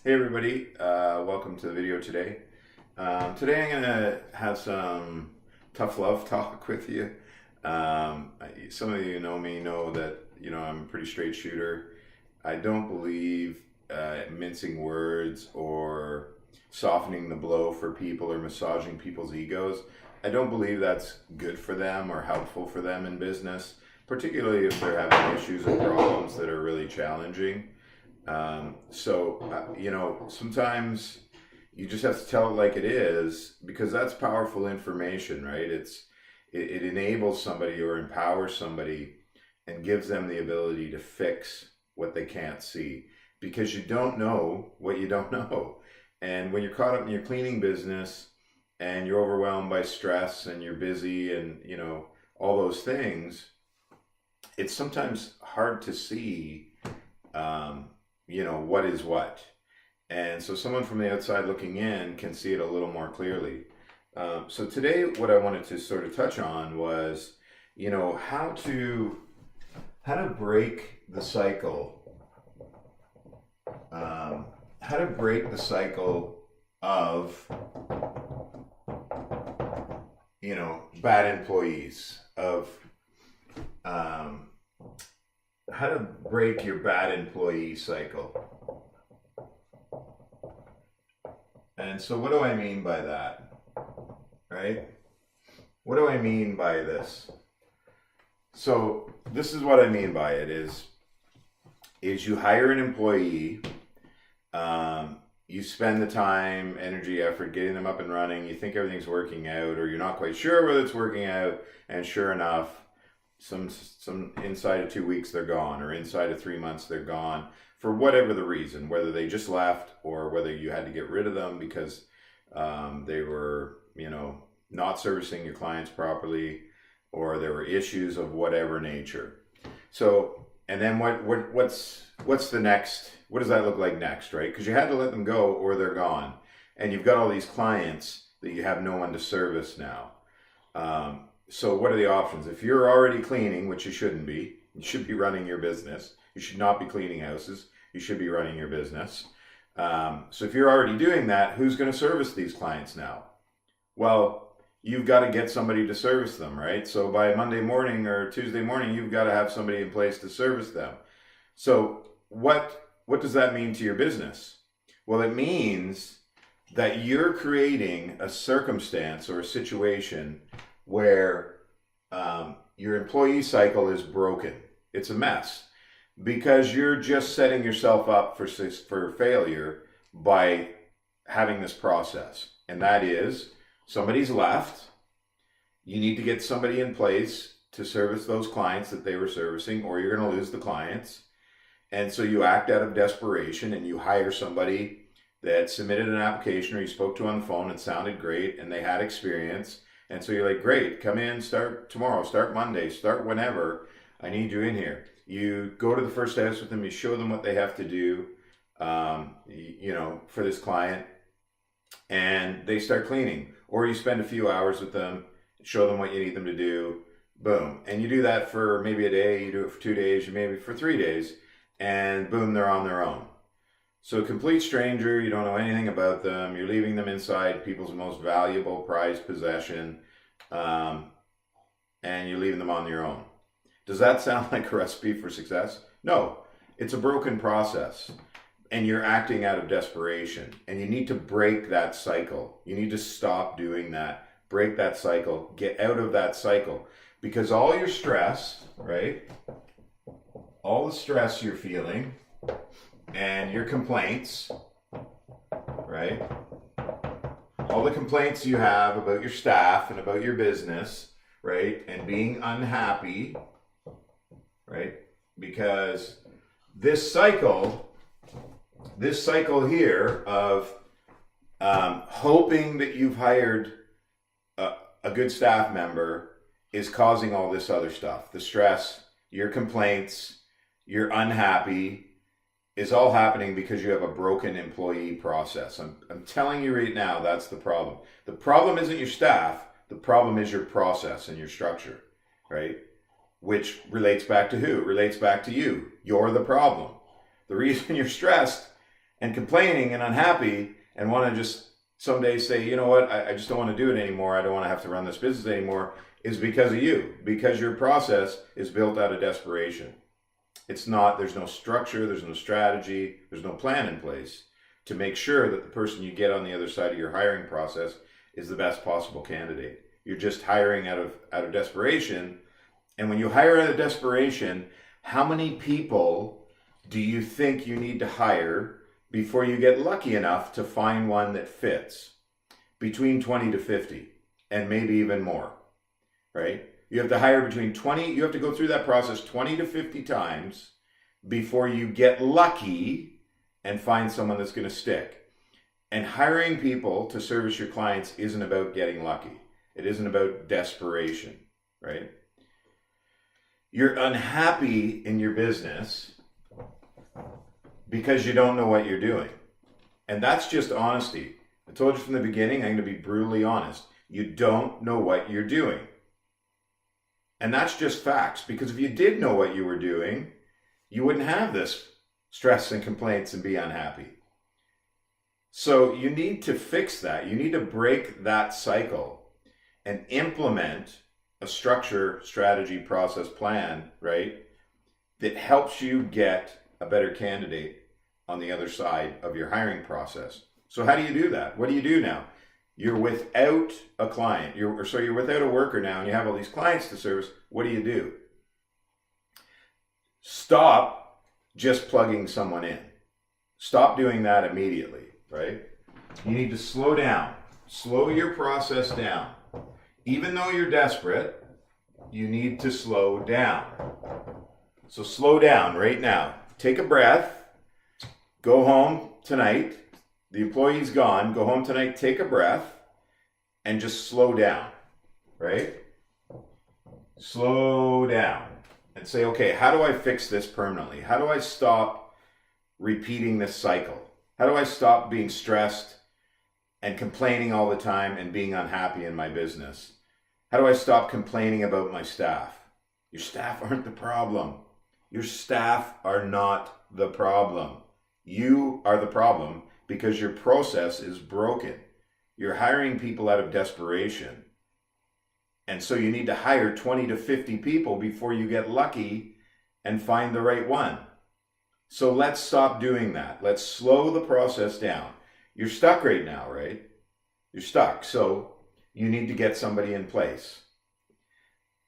Hey everybody, welcome to the video today. Today I'm going to have some tough love talk with you. Some of you know me know that I'm a pretty straight shooter. I don't believe mincing words or softening the blow for people or massaging people's egos. I don't believe that's good for them or helpful for them in business, particularly if they're having issues or problems that are really challenging. Sometimes you just have to tell it like it is because that's powerful information, right? It enables somebody or empowers somebody and gives them the ability to fix what they can't see because you don't know what you don't know. And when you're caught up in your cleaning business and you're overwhelmed by stress and you're busy and, all those things, it's sometimes hard to see, what is what. And so someone from the outside looking in can see it a little more clearly. So today, what I wanted to sort of touch on was, how to break the cycle, how to break the cycle of, bad employees, of how to break your bad employee cycle. And so what do I mean by that? Right? What do I mean by this? So this is what I mean by it is you hire an employee, you spend the time, energy, effort getting them up and running, you think everything's working out, or you're not quite sure whether it's working out, and sure enough, some inside of 2 weeks they're gone, or inside of 3 months they're gone, for whatever the reason, whether they just left or whether you had to get rid of them because they were, not servicing your clients properly, or there were issues of whatever nature. So, and then what's the next? What does that look like next, right? Because you had to let them go or they're gone, and you've got all these clients that you have no one to service now. So what are the options? If you're already cleaning, which you shouldn't be, you should be running your business. You should not be cleaning houses. You should be running your business. So if you're already doing that, who's going to service these clients now? Well, you've got to get somebody to service them, right? So by Monday morning or Tuesday morning, you've got to have somebody in place to service them. So what does that mean to your business? Well, it means that you're creating a circumstance or a situation where your employee cycle is broken. It's a mess because you're just setting yourself up for failure by having this process. And that is, somebody's left. You need to get somebody in place to service those clients that they were servicing, or you're going to lose the clients. And so you act out of desperation and you hire somebody that submitted an application or you spoke to on the phone and sounded great and they had experience. And so you're like, great, come in, start tomorrow, start Monday, start whenever. I need you in here. You go to the first house with them, you show them what they have to do, for this client, and they start cleaning. Or you spend a few hours with them, show them what you need them to do, boom. And you do that for maybe a day, you do it for 2 days, maybe for 3 days, and boom, they're on their own. So a complete stranger, you don't know anything about them, you're leaving them inside people's most valuable prized possession, and you're leaving them on their own. Does that sound like a recipe for success? No, it's a broken process, and you're acting out of desperation, and you need to break that cycle. You need to stop doing that, break that cycle, get out of that cycle, because all your stress, right, all the stress you're feeling, and your complaints, right? All the complaints you have about your staff and about your business, right? And being unhappy, right? Because this cycle here of hoping that you've hired a good staff member is causing all this other stuff. The stress, your complaints, you're unhappy, is all happening because you have a broken employee process. I'm telling you right now, that's the problem. The problem isn't your staff. The problem is your process and your structure, right? Which relates back to who? It relates back to you. You're the problem. The reason you're stressed and complaining and unhappy and want to just someday say, you know what, I just don't want to do it anymore. I don't want to have to run this business anymore, is because of you, because your process is built out of desperation. It's not, there's no structure, there's no strategy, there's no plan in place to make sure that the person you get on the other side of your hiring process is the best possible candidate. You're just hiring out of desperation. And when you hire out of desperation, how many people do you think you need to hire before you get lucky enough to find one that fits? Between 20 to 50, and maybe even more, right? You have to hire between 20, you have to go through that process 20 to 50 times before you get lucky and find someone that's going to stick. And hiring people to service your clients isn't about getting lucky. It isn't about desperation, right? You're unhappy in your business because you don't know what you're doing. And that's just honesty. I told you from the beginning, I'm going to be brutally honest. You don't know what you're doing. And that's just facts, because if you did know what you were doing, you wouldn't have this stress and complaints and be unhappy. So you need to fix that. You need to break that cycle and implement a structure, strategy, process, plan, right, that helps you get a better candidate on the other side of your hiring process. So how do you do that? What do you do now? You're without a client. You're without a worker now, and you have all these clients to service. What do? Stop just plugging someone in. Stop doing that immediately, right? You need to slow down. Slow your process down. Even though you're desperate, you need to slow down. So slow down right now. Take a breath. Go home tonight. The employee's gone. Go home tonight, take a breath, and just slow down, right? Slow down and say, okay, how do I fix this permanently? How do I stop repeating this cycle? How do I stop being stressed and complaining all the time and being unhappy in my business? How do I stop complaining about my staff? Your staff aren't the problem. Your staff are not the problem. You are the problem because your process is broken. You're hiring people out of desperation. And so you need to hire 20 to 50 people before you get lucky and find the right one. So let's stop doing that. Let's slow the process down. You're stuck right now, right? You're stuck. So you need to get somebody in place.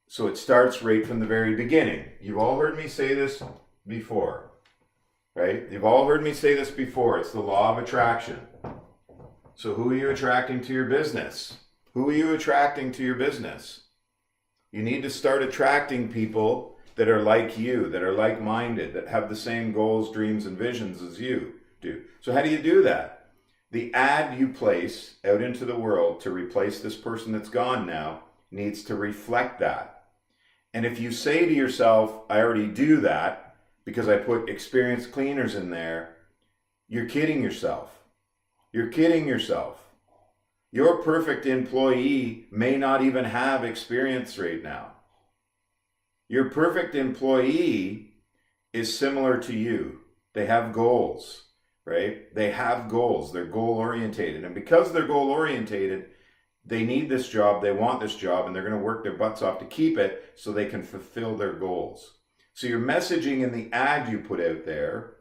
So it starts right from the very beginning. You've all heard me say this before, right? You've all heard me say this before. It's the law of attraction. So who are you attracting to your business? Who are you attracting to your business? You need to start attracting people that are like you, that are like-minded, that have the same goals, dreams, and visions as you do. So how do you do that? The ad you place out into the world to replace this person that's gone now needs to reflect that. And if you say to yourself, I already do that because I put experienced cleaners in there, you're kidding yourself. You're kidding yourself. Your perfect employee may not even have experience right now. Your perfect employee is similar to you. They have goals, right? They have goals. They're goal-orientated. And because they're goal-orientated, they need this job, they want this job, and they're going to work their butts off to keep it so they can fulfill their goals. So your messaging in the ad you put out there,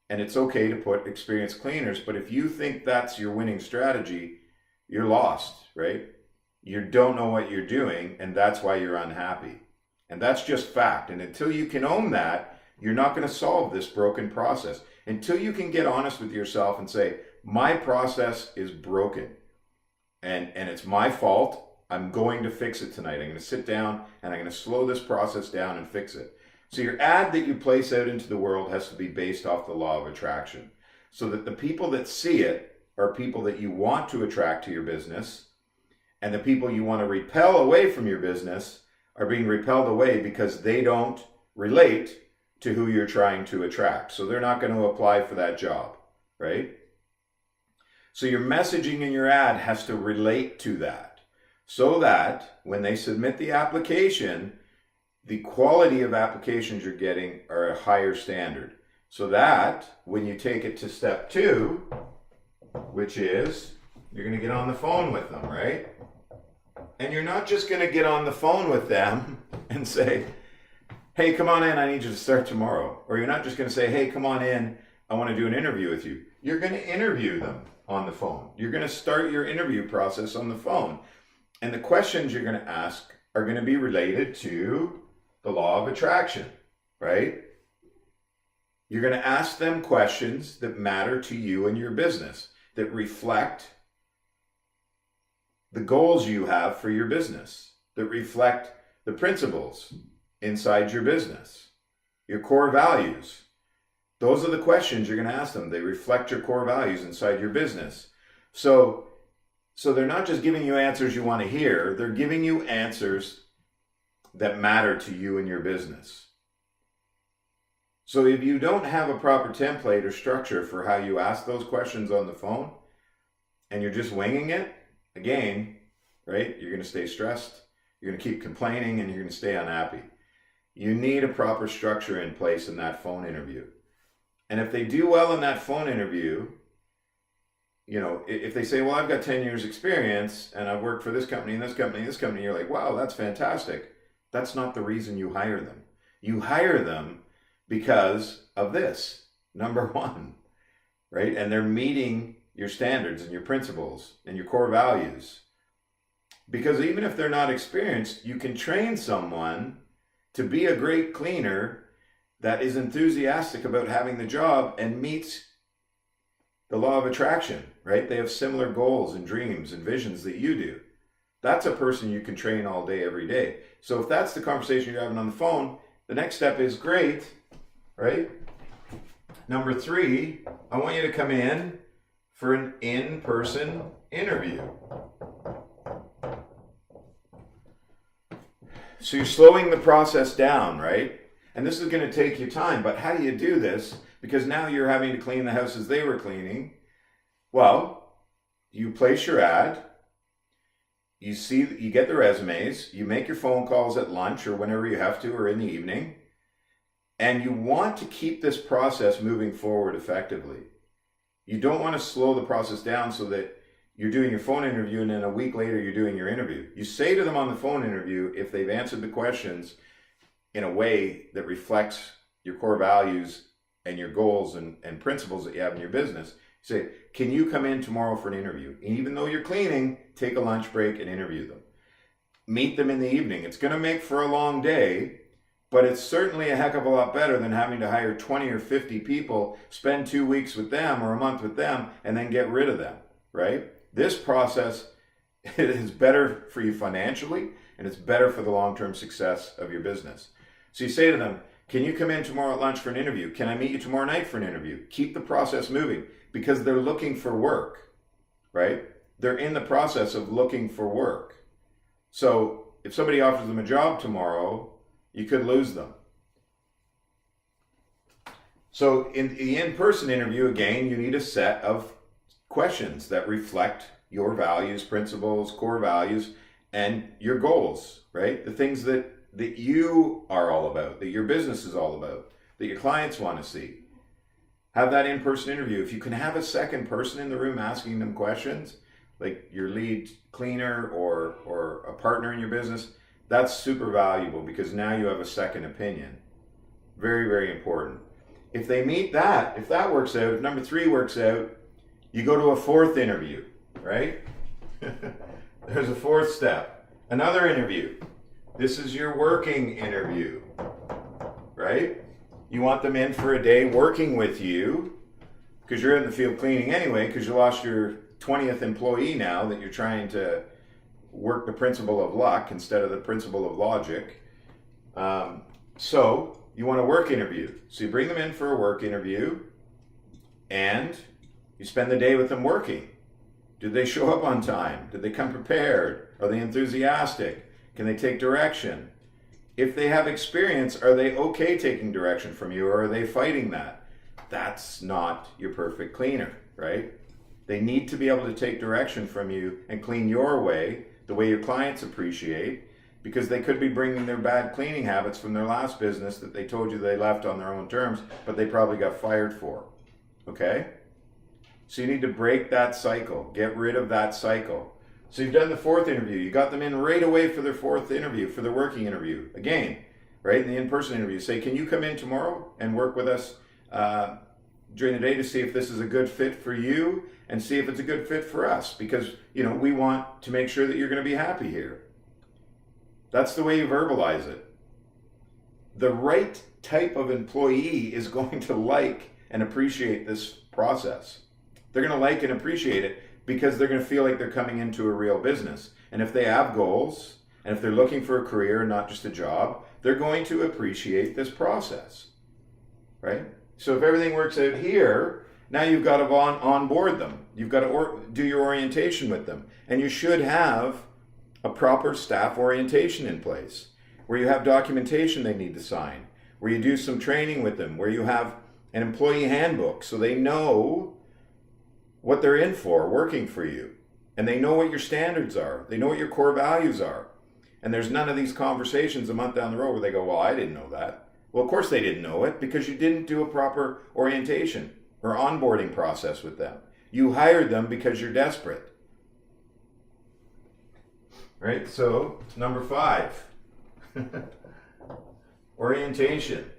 and it's okay to put experienced cleaners, but if you think that's your winning strategy, you're lost, right? You don't know what you're doing, and that's why you're unhappy. And that's just fact. And until you can own that, you're not going to solve this broken process. Until you can get honest with yourself and say, my process is broken. And it's my fault. I'm going to fix it tonight. I'm going to sit down and I'm going to slow this process down and fix it. So your ad that you place out into the world has to be based off the law of attraction, so that the people that see it are people that you want to attract to your business, and the people you want to repel away from your business are being repelled away because they don't relate to who you're trying to attract. So they're not going to apply for that job, right? So your messaging in your ad has to relate to that, so that when they submit the application, the quality of applications you're getting are a higher standard. So that when you take it to step 2, which is you're going to get on the phone with them, right? And you're not just going to get on the phone with them and say, hey, come on in, I need you to start tomorrow. Or you're not just going to say, hey, come on in, I want to do an interview with you. You're going to interview them on the phone. You're going to start your interview process on the phone. And the questions you're going to ask are going to be related to the law of attraction, right? You're going to ask them questions that matter to you and your business, that reflect the goals you have for your business, that reflect the principles inside your business, your core values. Those are the questions you're going to ask them. They reflect your core values inside your business. So they're not just giving you answers you want to hear, they're giving you answers that matter to you and your business. So if you don't have a proper template or structure for how you ask those questions on the phone, and you're just winging it, again, right, you're going to stay stressed, you're going to keep complaining, and you're going to stay unhappy. You need a proper structure in place in that phone interview. And if they do well in that phone interview, you know, if they say, well, I've got 10 years experience and I've worked for this company and this company and this company, you're like, wow, that's fantastic. That's not the reason you hire them. You hire them because of this, number one, right? And they're meeting your standards and your principles and your core values. Because even if they're not experienced, you can train someone to be a great cleaner that is enthusiastic about having the job and meets the law of attraction, right? They have similar goals and dreams and visions that you do. That's a person you can train all day, every day. So if that's the conversation you're having on the phone, the next step is great, right? Number 3, I want you to come in for an in-person interview. So you're slowing the process down, right? And this is going to take you time, but how do you do this? Because now you're having to clean the houses they were cleaning. Well, you place your ad, you get the resumes, you make your phone calls at lunch or whenever you have to, or in the evening, and you want to keep this process moving forward effectively. You don't want to slow the process down so that you're doing your phone interview and then a week later you're doing your interview. You say to them on the phone interview, if they've answered the questions in a way that reflects your core values and your goals and principles that you have in your business, you say, can you come in tomorrow for an interview? And even though you're cleaning, take a lunch break and interview them. Meet them in the evening. It's going to make for a long day, but it's certainly a heck of a lot better than having to hire 20 or 50 people, spend 2 weeks with them or a month with them, and then get rid of them, right? This process is better for you financially, and it's better for the long-term success of your business. So you say to them, can you come in tomorrow at lunch for an interview? Can I meet you tomorrow night for an interview? Keep the process moving because they're looking for work, right? They're in the process of looking for work. So if somebody offers them a job tomorrow, you could lose them. So in the in-person interview, again, you need a set of questions that reflect your values, principles, core values, and your goals, right? The things that you are all about, that your business is all about, that your clients want to see. Have that in-person interview. If you can have a second person in the room asking them questions, like your lead cleaner or a partner in your business, that's super valuable because now you have a second opinion. Very, very important. If they meet that, if that works out, if number 3 works out, you go to a 4th interview, right? There's a 4th step. Another interview. This is your working interview, right? You want them in for a day working with you because you're in the field cleaning anyway because you lost your 20th employee now that you're trying to work the principle of luck instead of the principle of logic. So you want a work interview. So you bring them in for a work interview and you spend the day with them working. Did they show up on time? Did they come prepared? Are they enthusiastic? Can they take direction? If they have experience, are they okay taking direction from you or are they fighting that? That's not your perfect cleaner, right? They need to be able to take direction from you and clean your way, the way your clients appreciate, because they could be bringing their bad cleaning habits from their last business that they told you they left on their own terms, but they probably got fired for. Okay? So you need to break that cycle. Get rid of that cycle. So you've done the 4th interview. You got them in right away for their 4th interview, for the working interview. Again, right, in the in-person interview, say, can you come in tomorrow and work with us during the day to see if this is a good fit for you and see if it's a good fit for us? Because, we want to make sure that you're going to be happy here. That's the way you verbalize it. The right type of employee is going to like and appreciate this process. They're going to like and appreciate it because they're going to feel like they're coming into a real business. And if they have goals, and if they're looking for a career, not just a job, they're going to appreciate this process, right? So if everything works out here, now you've got to onboard them. You've got to do your orientation with them. And you should have a proper staff orientation in place where you have documentation they need to sign, where you do some training with them, where you have an employee handbook so they know what they're in for working for you. And they know what your standards are. They know what your core values are. And there's none of these conversations a month down the road where they go, well, I didn't know that. Well, of course they didn't know it because you didn't do a proper orientation or onboarding process with them. You hired them because you're desperate. Right? So, number 5. Orientation.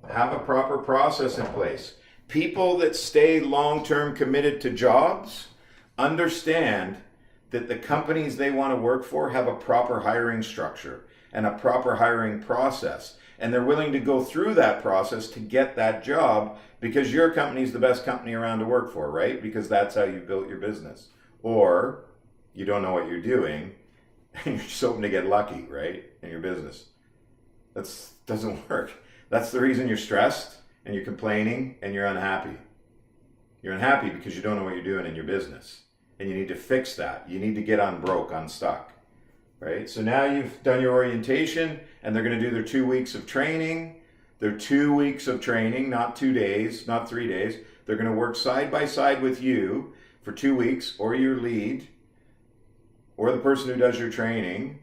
Have a proper process in place. People that stay long-term committed to jobs understand that the companies they want to work for have a proper hiring structure and a proper hiring process. And they're willing to go through that process to get that job because your company is the best company around to work for, right? Because that's how you built your business. Or you don't know what you're doing and you're just hoping to get lucky, right? In your business. That doesn't work. That's the reason you're stressed and you're complaining and you're unhappy. You're unhappy because you don't know what you're doing in your business. And you need to fix that. You need to get unstuck, right? So now you've done your orientation and they're going to do their 2 weeks of training. Their 2 weeks of training, not 2 days, not 3 days. They're going to work side by side with you for 2 weeks, or your lead, or the person who does your training.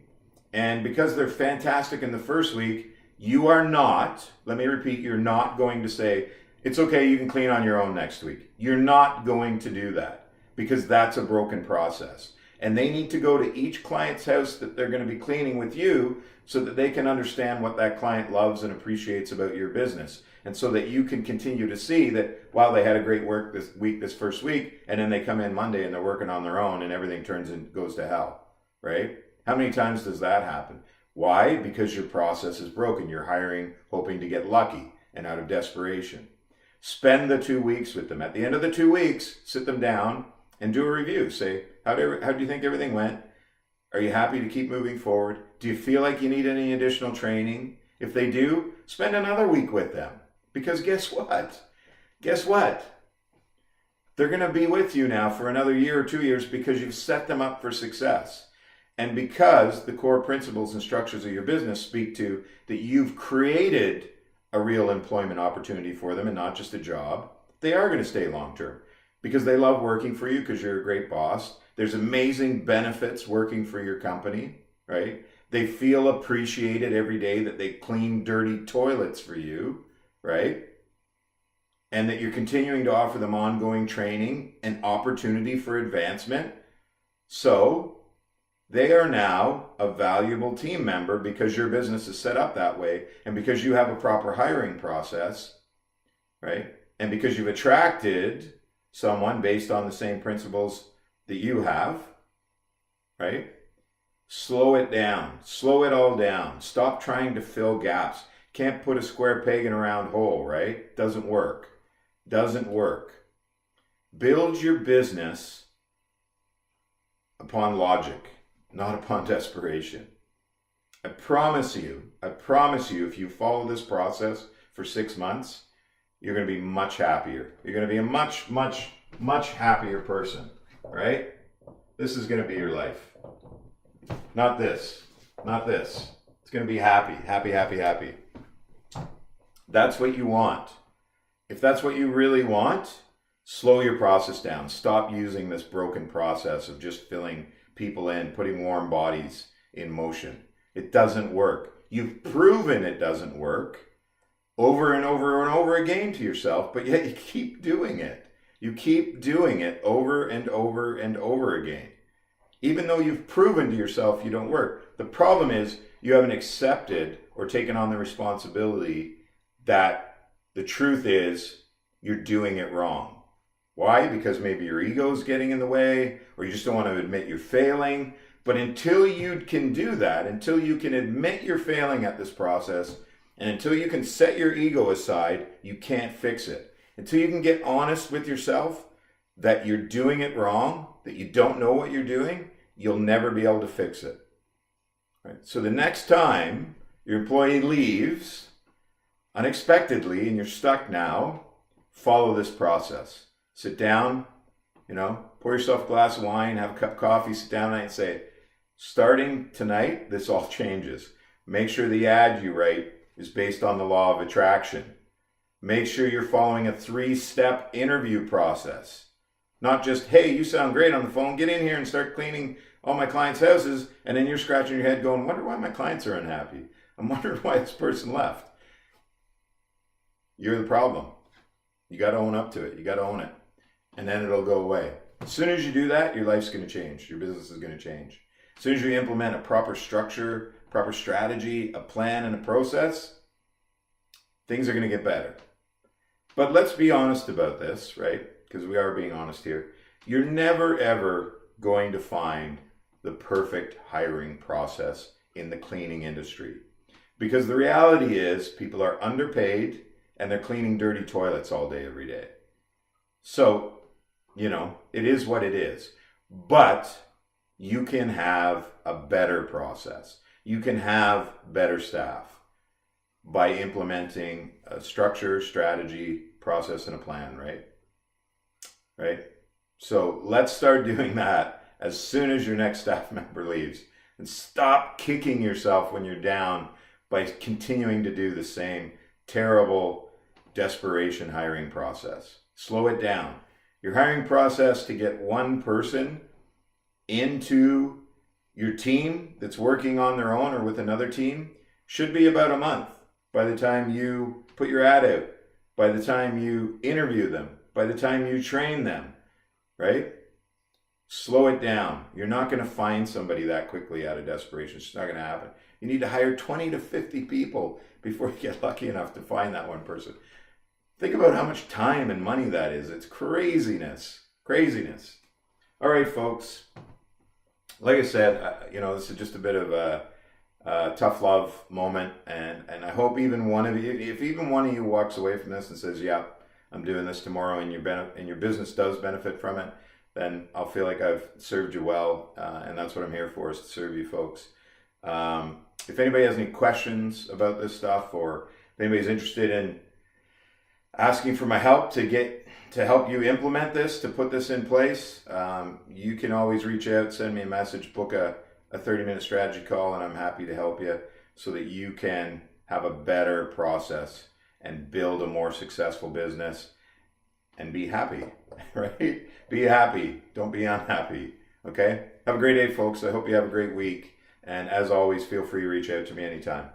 And because they're fantastic in the first week, you are not, let me repeat, you're not going to say, it's okay, you can clean on your own next week. You're not going to do that because that's a broken process. And they need to go to each client's house that they're going to be cleaning with you so that they can understand what that client loves and appreciates about your business. And so that you can continue to see that, wow, they had a great work this first week, and then they come in Monday and they're working on their own and everything goes to hell, right? How many times does that happen? Why? Because your process is broken. You're hiring, hoping to get lucky and out of desperation. Spend the 2 weeks with them. At the end of the 2 weeks, sit them down and do a review. Say, how do you think everything went? Are you happy to keep moving forward? Do you feel like you need any additional training? If they do, spend another week with them. Because guess what? Guess what? They're going to be with you now for another year or 2 years because you've set them up for success. And because the core principles and structures of your business speak to that you've created a real employment opportunity for them and not just a job, they are going to stay long term because they love working for you because you're a great boss. There's amazing benefits working for your company, right? They feel appreciated every day that they clean dirty toilets for you, right? And that you're continuing to offer them ongoing training and opportunity for advancement. So they are now a valuable team member because your business is set up that way and because you have a proper hiring process, right? And because you've attracted someone based on the same principles that you have, right? Slow it down. Slow it all down. Stop trying to fill gaps. Can't put a square peg in a round hole, right? Doesn't work. Doesn't work. Build your business upon logic, not upon desperation. I promise you, if you follow this process for 6 months, you're going to be much happier. You're going to be a much, much, much happier person, right? This is going to be your life. Not this. Not this. It's going to be happy, happy, happy, happy. That's what you want. If that's what you really want, slow your process down. Stop using this broken process of just filling people in, putting warm bodies in motion. It doesn't work. You've proven it doesn't work over and over and over again to yourself, but yet you keep doing it. You keep doing it over and over and over again, even though you've proven to yourself you don't work. The problem is you haven't accepted or taken on the responsibility that the truth is you're doing it wrong. Why? Because maybe your ego is getting in the way, or you just don't want to admit you're failing. But until you can do that, until you can admit you're failing at this process, and until you can set your ego aside, you can't fix it. Until you can get honest with yourself that you're doing it wrong, that you don't know what you're doing, you'll never be able to fix it. Right? So the next time your employee leaves unexpectedly and you're stuck now, follow this process. Sit down, pour yourself a glass of wine, have a cup of coffee, sit down and say, starting tonight, this all changes. Make sure the ad you write is based on the law of attraction. Make sure you're following a 3-step interview process. Not just, hey, you sound great on the phone, get in here and start cleaning all my clients' houses, and then you're scratching your head going, wonder why my clients are unhappy. I'm wondering why this person left. You're the problem. You got to own up to it. You got to own it. And then it'll go away. As soon as you do that, your life's going to change. Your business is going to change. As soon as you implement a proper structure, proper strategy, a plan, and a process, things are going to get better. But let's be honest about this, right? Because we are being honest here. You're never, ever going to find the perfect hiring process in the cleaning industry. Because the reality is people are underpaid and they're cleaning dirty toilets all day, every day. So, it is what it is. But you can have a better process. You can have better staff by implementing a structure, strategy, process, and a plan, right? Right? So let's start doing that as soon as your next staff member leaves. And stop kicking yourself when you're down by continuing to do the same terrible desperation hiring process. Slow it down. Your hiring process to get one person into your team that's working on their own or with another team should be about a month. By the time you put your ad out, by the time you interview them, by the time you train them, right? Slow it down. You're not going to find somebody that quickly out of desperation. It's not going to happen. You need to hire 20 to 50 people before you get lucky enough to find that one person. Think about how much time and money that is. It's craziness. Craziness. All right, folks. Like I said, this is just a bit of a tough love moment. And I hope even one of you, if even one of you walks away from this and says, yeah, I'm doing this tomorrow and your business does benefit from it, then I'll feel like I've served you well. And that's what I'm here for, is to serve you folks. If anybody has any questions about this stuff, or if anybody's interested in asking for my help to help you implement this, to put this in place, you can always reach out, send me a message, book a 30-minute strategy call, and I'm happy to help you so that you can have a better process and build a more successful business and be happy, right? Be happy. Don't be unhappy. Okay? Have a great day, folks. I hope you have a great week. And as always, feel free to reach out to me anytime.